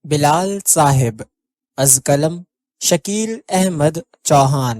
بلال صاحب از قلم شکیل احمد چوہان۔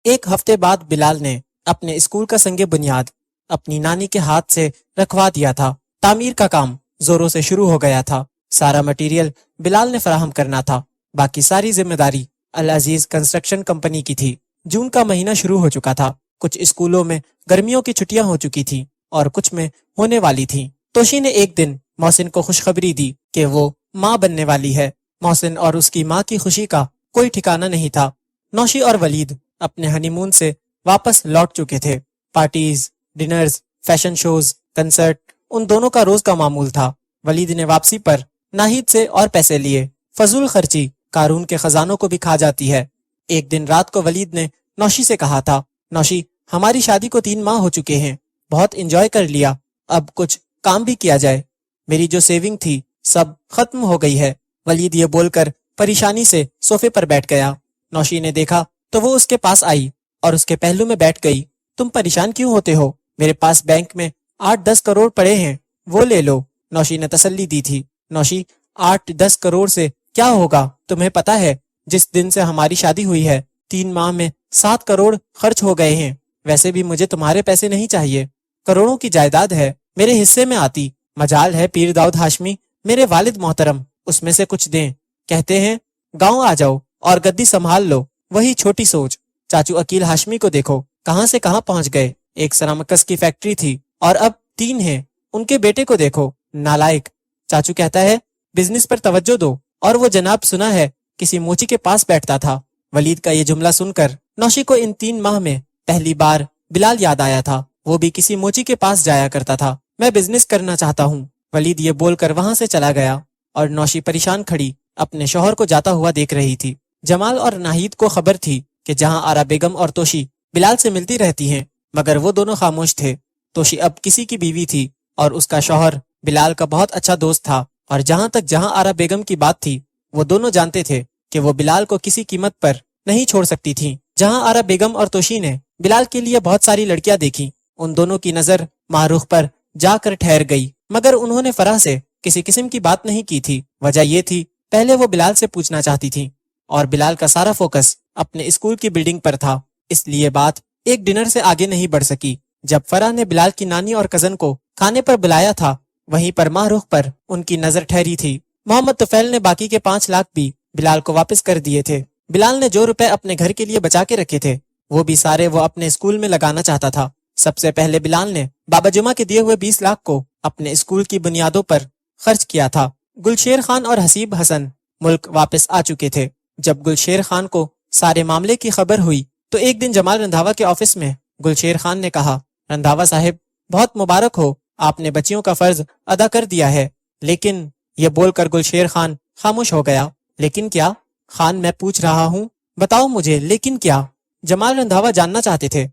ایک ہفتے بعد بلال نے اپنے اسکول کا سنگ بنیاد اپنی نانی کے ہاتھ سے رکھوا دیا تھا۔ تعمیر کا کام زوروں سے شروع ہو گیا تھا۔ سارا مٹیریل بلال نے فراہم کرنا تھا، باقی ساری ذمہ داری العزیز کنسٹرکشن کمپنی کی تھی۔ جون کا مہینہ شروع ہو چکا تھا۔ کچھ اسکولوں میں گرمیوں کی چھٹیاں ہو چکی تھیں اور کچھ میں ہونے والی تھیں۔ توشی نے ایک دن محسن کو خوشخبری دی کہ وہ ماں بننے والی ہے۔ محسن اور اس کی ماں کی خوشی کا کوئی ٹھکانہ نہیں تھا۔ نوشی اور ولید اپنے ہنی مون سے واپس لوٹ چکے تھے۔ Parties, dinners, fashion shows, concert ان دونوں کا روز کا معمول تھا۔ ولید نے واپسی پر ناہید سے اور پیسے لیے۔ فضول خرچی قارون کے خزانوں کو بھی کھا جاتی ہے۔ ایک دن رات کو ولید نے نوشی سے کہا تھا، نوشی ہماری شادی کو 3 ماہ ہو چکے ہیں، بہت انجوائے کر لیا، اب کچھ کام بھی کیا جائے۔ میری جو سیونگ تھی سب ختم ہو گئی ہے۔ ولید یہ بول کر پریشانی سے صوفے پر بیٹھ گیا۔ نوشی نے دیکھا تو وہ اس کے پاس آئی اور اس کے پہلو میں بیٹھ گئی۔ تم پریشان کیوں ہوتے ہو؟ میرے پاس بینک میں 8-10 کروڑ پڑے ہیں، وہ لے لو۔ نوشی نے تسلی دی تھی، نوشی 8-10 کروڑ سے کیا ہوگا؟ تمہیں پتا ہے جس دن سے ہماری شادی ہوئی ہے 3 ماہ میں 7 کروڑ خرچ ہو گئے ہیں۔ ویسے بھی مجھے تمہارے پیسے نہیں چاہیے، کروڑوں کی جائیداد ہے، میرے حصے میں آتی۔ مجال ہے پیر داؤد ہاشمی میرے والد محترم اس میں سے کچھ دیں۔ کہتے ہیں گاؤں آ جاؤ اور گدی سنبھال لو، وہی چھوٹی سوچ۔ چاچو عقیل ہاشمی کو دیکھو کہاں سے کہاں پہنچ گئے۔ ایک سرامکس کی فیکٹری تھی اور اب 3 ہیں۔ ان کے بیٹے کو دیکھو، نالائق۔ چاچو کہتا ہے بزنس پر توجہ دو، اور وہ جناب سنا ہے کسی موچی کے پاس بیٹھتا تھا۔ ولید کا یہ جملہ سن کر نوشی کو ان 3 ماہ میں پہلی بار بلال یاد آیا تھا۔ وہ بھی کسی موچی کے پاس جایا کرتا تھا۔ میں بزنس کرنا چاہتا ہوں، ولید یہ بول کر وہاں سے چلا گیا، اور نوشی پریشان کھڑی اپنے شوہر کو جاتا ہوا دیکھ رہی تھی۔ جمال اور ناہید کو خبر تھی کہ جہاں آرا بیگم اور توشی بلال سے ملتی رہتی ہیں، مگر وہ دونوں خاموش تھے۔ توشی اب کسی کی بیوی تھی اور اس کا شوہر بلال کا بہت اچھا دوست تھا، اور جہاں آرا بیگم کی بات تھی وہ دونوں جانتے تھے کہ وہ بلال کو کسی قیمت پر نہیں چھوڑ سکتی تھیں۔ جہاں آرا بیگم اور توشی نے بلال کے لیے بہت ساری لڑکیاں دیکھی، ان دونوں کی نظر معروف پر جا کر ٹھہر گئی، مگر انہوں نے فرح سے کسی قسم کی بات نہیں کی تھی۔ وجہ یہ تھی پہلے وہ بلال سے پوچھنا چاہتی تھی، اور بلال کا سارا فوکس اپنے اسکول کی بلڈنگ پر تھا، اس لیے بات ایک ڈنر سے آگے نہیں بڑھ سکی۔ جب فرح نے بلال کی نانی اور کزن کو کھانے پر بلایا تھا، وہیں پر ماہ رخ پر ان کی نظر ٹھہری تھی۔ محمد طفیل نے باقی کے 5 لاکھ بھی بلال کو واپس کر دیے تھے۔ بلال نے جو روپے اپنے گھر کے لیے بچا کے رکھے تھے وہ بھی سارے وہ اپنے اسکول میں لگانا چاہتا تھا۔ سب سے پہلے بلال نے بابا جمعہ کے دیے ہوئے 20 لاکھ کو اپنے اسکول کی بنیادوں پر خرچ کیا تھا۔ گلشیر خان اور حسیب حسن ملک واپس آ چکے تھے۔ جب گلشیر خان کو سارے معاملے کی خبر ہوئی تو ایک دن جمال رندھاوا کے آفس میں گلشیر خان نے کہا، رندھاوا صاحب بہت مبارک ہو، آپ نے بچیوں کا فرض ادا کر دیا ہے۔ لیکن یہ بول کر گلشیر خان خاموش ہو گیا۔ لیکن کیا؟ خان میں پوچھ رہا ہوں، بتاؤ مجھے لیکن کیا؟ جمال رندھاوا جاننا چاہتے تھے۔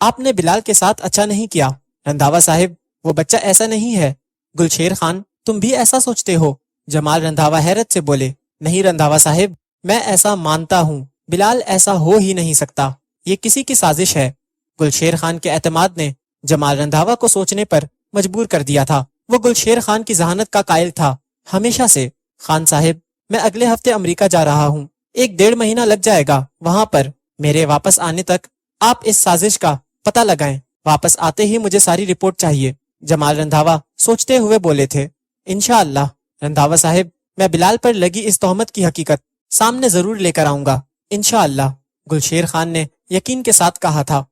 آپ نے بلال کے ساتھ اچھا نہیں کیا رندھاوا صاحب، وہ بچہ ایسا نہیں ہے۔ گلشیر خان تم بھی ایسا سوچتے ہو؟ جمال رندھاوا حیرت سے بولے، نہیں رندھاوا صاحب، میں ایسا مانتا ہوں، بلال ایسا ہو ہی نہیں سکتا، یہ کسی کی سازش ہے۔ گلشیر خان کے اعتماد نے جمال رندھاوا کو سوچنے پر مجبور کر دیا تھا۔ وہ گلشیر خان کی ذہانت کا قائل تھا ہمیشہ سے۔ خان صاحب میں اگلے ہفتے امریکہ جا رہا ہوں، 1-1.5 مہینہ لگ جائے گا وہاں پر۔ میرے واپس آنے تک آپ اس سازش کا پتہ لگائیں، واپس آتے ہی مجھے ساری رپورٹ چاہیے۔ جمال رندھاوا سوچتے ہوئے بولے تھے، انشاءاللہ رندھاوا صاحب، میں بلال پر لگی اس تہمت کی حقیقت سامنے ضرور لے کر آؤں گا، انشاءاللہ، گلشیر خان نے یقین کے ساتھ کہا تھا۔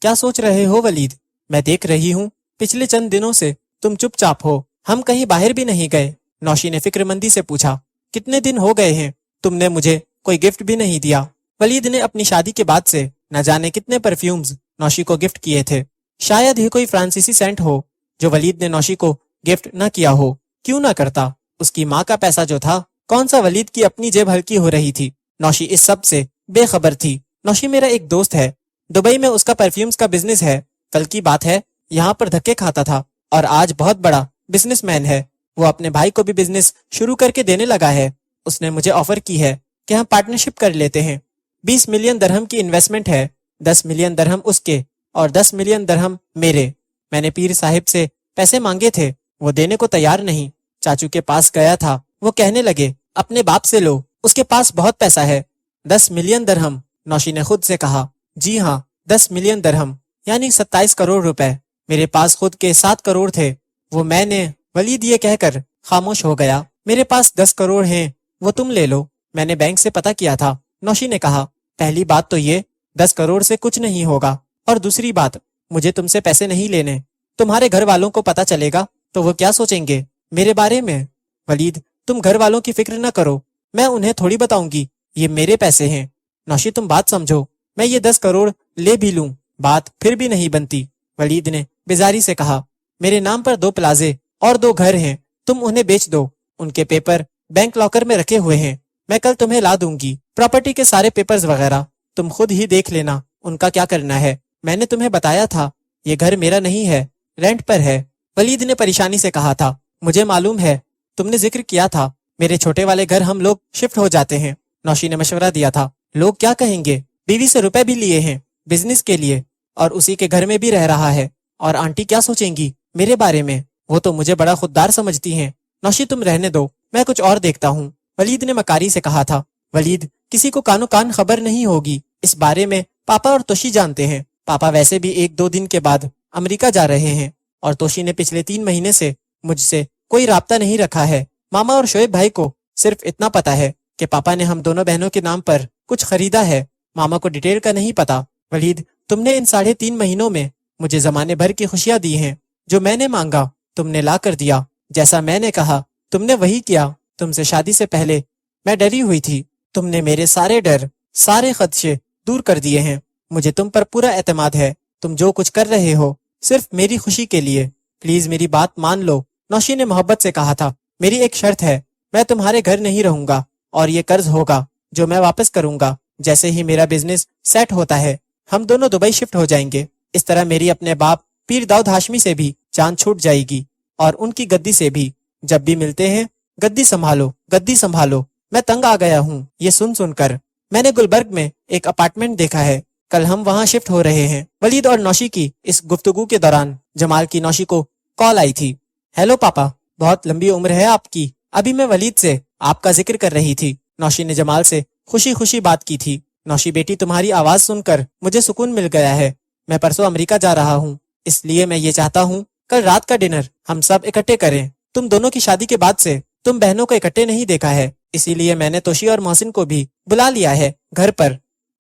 کیا سوچ رہے ہو ولید؟ میں دیکھ رہی ہوں پچھلے چند دنوں سے تم چپ چاپ ہو، ہم کہیں باہر بھی نہیں گئے۔ نوشی نے فکر مندی سے پوچھا، کتنے دن ہو گئے ہیں؟ تم نے مجھے کوئی گفٹ بھی نہیں دیا۔ ولید نے اپنی شادی کے بعد سے نہ جانے کتنے پرفیومز نوشی کو گفٹ کیے تھے، شاید ہی کوئی فرانسیسی سینٹ ہو جو ولید نے نوشی کو گفٹ نہ کیا ہو۔ کیوں نہ کرتا؟ اس کی ماں کا پیسہ جو تھا، کون سا ولید کی اپنی جیب ہلکی ہو رہی تھی؟ نوشی اس سب سے بے خبر تھی۔ نوشی میرا ایک دوست ہے، دبئی میں اس کا پرفیومز کا بزنس ہے، کل کی بات ہے یہاں پر دھکے کھاتا تھا اور آج بہت بڑا بزنس مین ہے۔ وہ اپنے بھائی کو بھی بزنس شروع کر کے دینے لگا ہے۔ اس نے مجھے آفر کی ہے کہ ہم پارٹنرشپ کر لیتے ہیں۔ 20 ملین درہم کی انویسٹمنٹ ہے، 10 ملین درہم اس کے اور 10 ملین درہم میرے۔ میں نے پیر صاحب سے پیسے مانگے تھے، وہ دینے کو تیار نہیں۔ چاچو کے پاس گیا تھا، وہ کہنے لگے اپنے باپ سے لو، اس کے پاس بہت پیسہ ہے۔ 10 ملین درہم، نوشی نے خود سے کہا۔ جی ہاں، 10 ملین درہم یعنی 27 کروڑ روپے۔ میرے پاس خود کے 7 کروڑ تھے، وہ میں نے۔ ولید یہ کہہ کر خاموش ہو گیا۔ میرے پاس 10 کروڑ ہیں، وہ تم لے لو، میں نے بینک سے پتہ کیا تھا۔ نوشی نے کہا، پہلی بات تو یہ 10 کروڑ سے کچھ نہیں ہوگا، اور دوسری بات مجھے تم سے پیسے نہیں لینے۔ تمہارے گھر والوں کو پتہ چلے گا تو وہ کیا سوچیں گے میرے بارے میں؟ ولید، تم گھر والوں کی فکر نہ کرو، میں انہیں تھوڑی بتاؤں گی یہ میرے پیسے ہیں۔ نوشی تم بات سمجھو، میں یہ 10 کروڑ لے بھی لوں، بات پھر بھی نہیں بنتی۔ ولید نے بیزاری سے کہا، میرے نام پر 2 پلازے اور 2 گھر ہیں، تم انہیں بیچ دو، ان کے پیپر بینک لاکر میں رکھے ہوئے ہیں، میں کل تمہیں لا دوں گی۔ پراپرٹی کے سارے پیپرز وغیرہ تم خود ہی دیکھ لینا ان کا کیا کرنا ہے۔ میں نے تمہیں بتایا تھا یہ گھر میرا نہیں ہے، رینٹ پر ہے۔ ولید نے پریشانی سے کہا تھا، مجھے معلوم ہے، تم نے ذکر کیا تھا میرے چھوٹے والے گھر ہم لوگ شفٹ ہو جاتے ہیں۔ نوشی نے مشورہ دیا تھا، لوگ کیا کہیں گے؟ بیوی سے روپے بھی لیے ہیں بزنس کے لیے، اور اسی کے گھر میں بھی رہ رہا ہے، اور آنٹی کیا سوچیں گی میرے بارے میں؟ وہ تو مجھے بڑا خوددار سمجھتی ہیں۔ نوشی تم رہنے دو، میں کچھ اور دیکھتا ہوں، ولید نے مکاری سے کہا تھا۔ ولید، کسی کو کانو کان خبر نہیں ہوگی اس بارے میں، پاپا اور توشی جانتے ہیں۔ پاپا ویسے بھی 1-2 دن کے بعد امریکہ جا رہے ہیں، اور توشی نے پچھلے 3 مہینے سے مجھ سے کوئی رابطہ نہیں رکھا ہے۔ ماما اور شعیب بھائی کو صرف اتنا پتا ہے کہ پاپا نے ہم دونوں بہنوں کے نام پر کچھ خریدا ہے، ماما کو ڈیٹیل کا نہیں پتا۔ ولید، تم نے ان 3.5 مہینوں میں مجھے زمانے بھر کی خوشیاں دی ہیں، جو میں نے مانگا تم نے لا کر دیا، جیسا میں نے کہا تم نے وہی کیا۔ تم سے شادی سے پہلے میں ڈری ہوئی تھی، تم نے میرے سارے ڈر، سارے خدشے دور کر دیے ہیں۔ مجھے تم پر پورا اعتماد ہے، تم جو کچھ کر رہے ہو صرف میری خوشی کے لیے، پلیز میری بات مان لو۔ نوشی نے محبت سے کہا تھا، میری ایک شرط ہے، میں تمہارے گھر نہیں رہوں گا، اور یہ قرض ہوگا جو میں واپس کروں گا جیسے ہی میرا بزنس سیٹ ہوتا ہے۔ ہم دونوں دبئی شفٹ ہو جائیں گے، اس طرح میری اپنے باپ پیر داؤد ہاشمی سے بھی جان چھوٹ جائے گی، اور ان کی گدی سے بھی۔ جب بھی ملتے ہیں، گدی سنبھالو، گدی سنبھالو۔ میں تنگ آ گیا ہوں یہ سن کر۔ میں نے گلبرگ میں ایک اپارٹمنٹ دیکھا ہے، کل ہم وہاں شفٹ ہو رہے ہیں۔ ولید اور نوشی کی اس گفتگو کے دوران جمال کی نوشی کو کال آئی تھی۔ ہیلو پاپا، بہت لمبی عمر ہے آپ کی، ابھی میں ولید سے آپ کا ذکر کر رہی تھی۔ نوشی نے جمال سے خوشی خوشی بات کی تھی۔ نوشی بیٹی، تمہاری آواز سن کر مجھے سکون مل گیا ہے۔ میں پرسوں امریکہ جا رہا ہوں، اس لیے میں یہ چاہتا ہوں کل رات کا ڈنر ہم سب اکٹھے کریں۔ تم دونوں کی شادی کے بعد سے تم بہنوں کو اکٹھے نہیں دیکھا ہے، اسی لیے میں نے توشی اور محسن کو بھی بلا لیا ہے گھر پر۔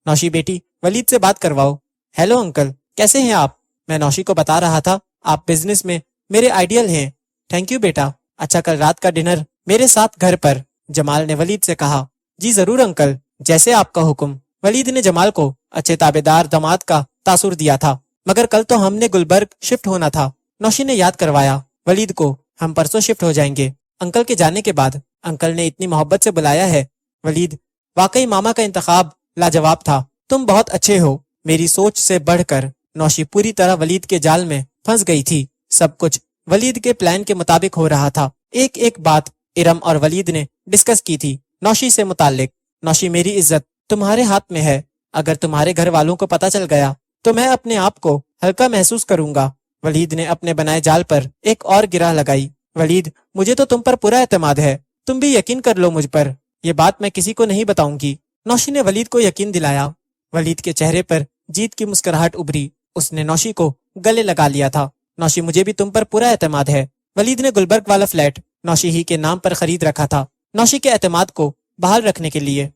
نوشی بیٹی، ولید سے بات کرواؤ۔ ہیلو انکل، کیسے ہیں آپ؟ میں نوشی کو بتا رہا تھا آپ بزنس میں میرے آئیڈیل ہیں۔ تھینک یو بیٹا، اچھا کل رات کا ڈنر میرے ساتھ گھر پر، جمال نے ولید سے کہا۔ جی ضرور انکل، جیسے آپ کا حکم۔ ولید نے جمال کو اچھے تابع دار داماد کا تاثر دیا تھا، مگر کل تو ہم نے گلبرگ شفٹ ہونا تھا۔ نوشی نے یاد کروایا ولید کو، ہم پرسوں شفٹ ہو جائیں گے۔ انکل کے جانے کے بعد انکل نے اتنی محبت سے بلایا ہے۔ ولید، واقعی ماما کا انتخاب لاجواب تھا، تم بہت اچھے ہو، میری سوچ سے بڑھ کر۔ نوشی پوری طرح ولید کے جال میں پھنس گئی تھی، سب کچھ ولید کے پلان کے مطابق ہو رہا تھا۔ ایک ایک بات ارم اور ولید نے ڈسکس کی تھی نوشی سے متعلق۔ نوشی، میری عزت تمہارے ہاتھ میں ہے، اگر تمہارے گھر والوں کو پتہ چل گیا تو میں اپنے آپ کو ہلکا محسوس کروں گا۔ ولید نے اپنے بنائے جال پر ایک اور گرہ لگائی۔ ولید، مجھے تو تم پر پورا اعتماد ہے، تم بھی یقین کر لو مجھ پر، یہ بات میں کسی کو نہیں بتاؤں گی۔ نوشی نے ولید کو یقین دلایا۔ ولید کے چہرے پر جیت کی مسکراہٹ ابھری، اس نے نوشی کو گلے لگا لیا تھا۔ نوشی، مجھے بھی تم پر پورا اعتماد ہے۔ ولید نے گلبرگ والا فلیٹ نوشی ہی کے نام پر خرید رکھا تھا، نوشی کے اعتماد کو بحال رکھنے کے لیے۔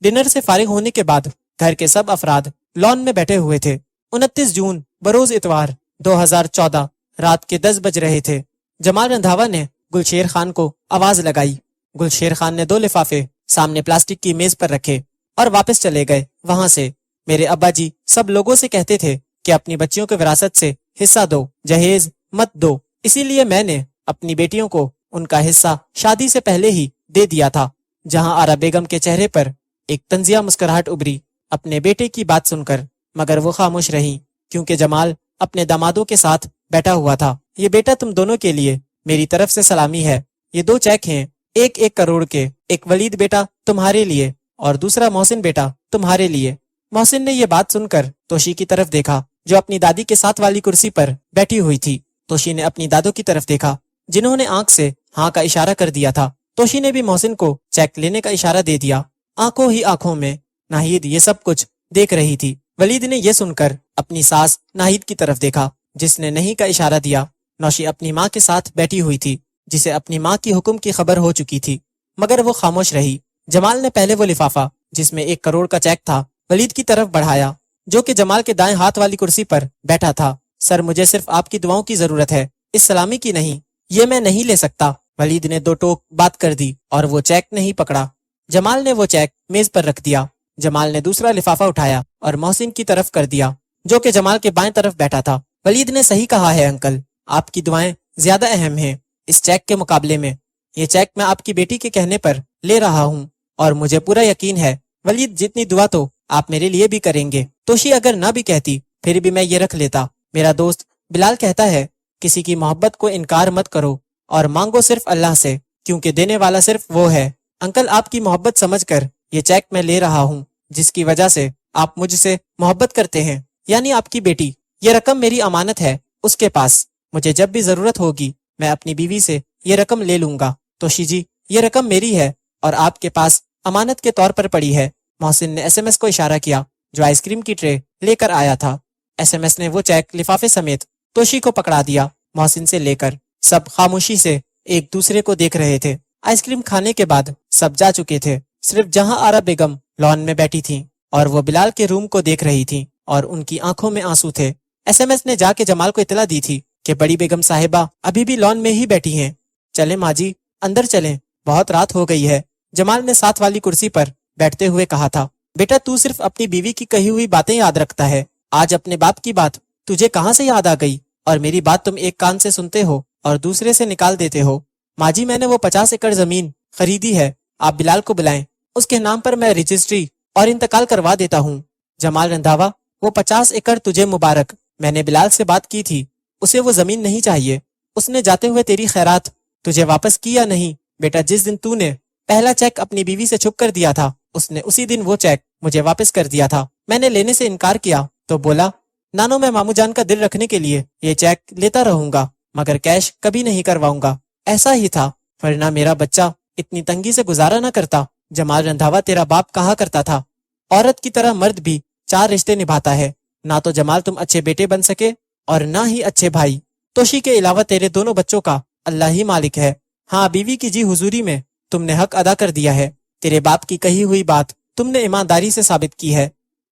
ڈنر سے فارغ ہونے کے بعد گھر کے سب افراد لان میں بیٹھے ہوئے تھے۔ 29 جون بروز اتوار 2014 رات کے 10 بج رہے تھے۔ جمال رندھاوا نے گلشیر خان کو آواز لگائی۔ گلشیر خان نے 2 لفافے سامنے پلاسٹک کی میز پر رکھے اور واپس چلے گئے وہاں سے۔ میرے ابا جی سب لوگوں سے کہتے تھے کہ اپنی بچیوں کے وراثت سے حصہ دو، جہیز مت دو، اسی لیے میں نے اپنی بیٹیوں کو ان کا حصہ شادی سے پہلے ہی دے دیا تھا۔ جہاں آرا بیگم کے چہرے پر ایک طنزیہ مسکراہٹ ابھری اپنے بیٹے کی بات سن کر، مگر وہ خاموش رہیں کیونکہ جمال اپنے دامادوں کے ساتھ بیٹھا ہوا تھا۔ یہ بیٹا تم دونوں کے لیے میری طرف سے سلامی ہے، یہ 2 چیک ہیں، ایک 1 کروڑ کے، ایک ولید بیٹا تمہارے لیے اور دوسرا محسن بیٹا تمہارے لیے۔ محسن نے یہ بات سن کر توشی کی طرف دیکھا جو اپنی دادی کے ساتھ والی کرسی پر بیٹھی ہوئی تھی۔ توشی نے اپنی دادو کی طرف دیکھا، جنہوں نے آنکھ سے ہاں کا اشارہ کر دیا تھا۔ توشی نے بھی محسن کو چیک لینے کا اشارہ دے دیا۔ آنکھوں ہی آنکھوں میں ناہید یہ سب کچھ دیکھ رہی تھی۔ ولید نے یہ سن کر اپنی ساس ناہید کی طرف دیکھا جس نے نہیں کا اشارہ دیا۔ نوشی اپنی ماں کے ساتھ بیٹھی ہوئی تھی جسے اپنی ماں کی حکم کی خبر ہو چکی تھی، مگر وہ خاموش رہی۔ جمال نے پہلے وہ لفافہ جس میں 1 کروڑ کا چیک تھا ولید کی طرف بڑھایا، جو کہ جمال کے دائیں ہاتھ والی کرسی پر بیٹھا تھا۔ سر، مجھے صرف آپ کی دعاؤں کی ضرورت ہے، اس سلامی کی نہیں، یہ میں نہیں لے سکتا۔ ولید نے 2 ٹوک بات کر دی اور وہ چیک نہیں پکڑا۔ جمال نے وہ چیک میز پر رکھ دیا۔ جمال نے دوسرا لفافہ اٹھایا اور محسن کی طرف کر دیا جو کہ جمال کے بائیں طرف بیٹھا تھا۔ ولید نے صحیح کہا ہے انکل، آپ کی دعائیں زیادہ اہم ہیں اس چیک کے مقابلے میں۔ یہ چیک میں آپ کی بیٹی کے کہنے پر لے رہا ہوں اور مجھے پورا یقین ہے ولید جتنی دعا تو آپ میرے لیے بھی کریں گے۔ توشی اگر نہ بھی کہتی پھر بھی میں یہ رکھ لیتا۔ میرا دوست بلال کہتا ہے کسی کی محبت کو انکار مت کرو اور مانگو صرف اللہ سے، کیونکہ دینے والا صرف وہ ہے۔ انکل، آپ کی محبت سمجھ کر یہ چیک میں لے رہا ہوں جس کی وجہ سے آپ مجھ سے محبت کرتے ہیں، یعنی آپ کی بیٹی۔ یہ رقم میری امانت ہے اس کے پاس، مجھے جب بھی ضرورت ہوگی میں اپنی بیوی سے یہ رقم لے لوں گا۔ توشی جی، یہ رقم میری ہے اور آپ کے پاس امانت کے طور پر پڑی ہے۔ محسن نے SMS کو اشارہ کیا جو آئس کریم کی ٹرے لے کر آیا تھا۔ SMS نے وہ چیک لفافے سمیت توشی کو پکڑا دیا۔ محسن سے لے کر سب خاموشی سے ایک دوسرے کو دیکھ رہے تھے۔ آئس کریم کھانے کے بعد سب جا چکے تھے، صرف جہاں آرا بیگم لان میں بیٹھی تھیں اور وہ بلال کے روم کو دیکھ رہی تھیں اور ان کی آنکھوں میں آنسو تھے۔ SMS نے جا کے جمال کو اطلاع دی تھی کہ بڑی بیگم صاحبہ ابھی بھی لان میں ہی بیٹھی ہیں۔ چلیں ماں جی، اندر چلیں، بہت رات ہو گئی ہے، جمال نے ساتھ والی کرسی پر بیٹھتے ہوئے کہا تھا۔ بیٹا، تو صرف اپنی بیوی کی کہی ہوئی باتیں یاد رکھتا ہے، آج اپنے باپ کی بات تجھے کہاں سے یاد آ گئی؟ اور میری بات تم ایک کان سے سنتے ہو اور دوسرے سے نکال دیتے ہو۔ ماں جی، میں نے وہ 50 ایکڑ زمین خریدی ہے، آپ بلال کو بلائیں، اس کے نام پر میں رجسٹری اور انتقال کروا دیتا ہوں۔ جمال رندھاوا، وہ 50 ایکڑ تجھے مبارک، میں نے بلال سے بات کی تھی، اسے وہ زمین نہیں چاہیے، اس نے جاتے ہوئے تیری خیرات تجھے واپس کی یا نہیں؟ بیٹا، جس دن تو نے پہلا چیک اپنی بیوی سے چھپ کر دیا تھا اس نے اسی دن وہ چیک مجھے واپس کر دیا تھا۔ میں نے لینے سے انکار کیا تو بولا نانو، میں مامو جان کا دل رکھنے کے لیے یہ چیک لیتا رہوں گا مگر کیش کبھی نہیں کرواؤں گا۔ ایسا ہی تھا، ورنہ میرا بچہ اتنی تنگی سے گزارا نہ کرتا۔ جمال رندھاوا، تیرا باپ کہا کرتا تھا عورت کی طرح مرد بھی 4 رشتے نبھاتا ہے، نہ تو جمال تم اچھے بیٹے بن سکے اور نہ ہی اچھے بھائی۔ توشی کے علاوہ تیرے دونوں بچوں کا اللہ ہی مالک ہے۔ ہاں، بیوی کی جی حضوری میں تم نے حق ادا کر دیا ہے، تیرے باپ کی کہی ہوئی بات تم نے ایمانداری سے ثابت کی ہے۔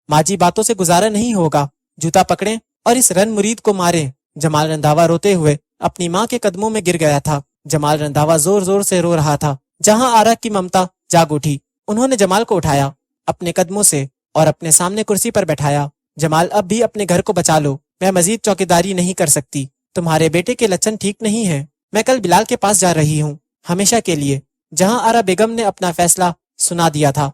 ماں جی، باتوں سے گزارا نہیں ہوگا، جوتا پکڑیں اور اس رن مرید کو ماریں۔ جمال رندھاوا روتے ہوئے اپنی ماں کے قدموں میں گر گیا تھا۔ جمال رندھاوا زور زور سے رو رہا تھا۔ جہاں آرا کی ممتا جاگ اٹھی، انہوں نے جمال کو اٹھایا اپنے قدموں سے اور اپنے سامنے کرسی پر بٹھایا۔ جمال، اب بھی اپنے گھر کو بچا لو، میں مزید چوکیداری نہیں کر سکتی، تمہارے بیٹے کے لچھن ٹھیک نہیں ہیں۔ میں کل بلال کے پاس جا رہی ہوں، ہمیشہ کے لیے۔ جہاں آرا بیگم نے اپنا فیصلہ سنا دیا تھا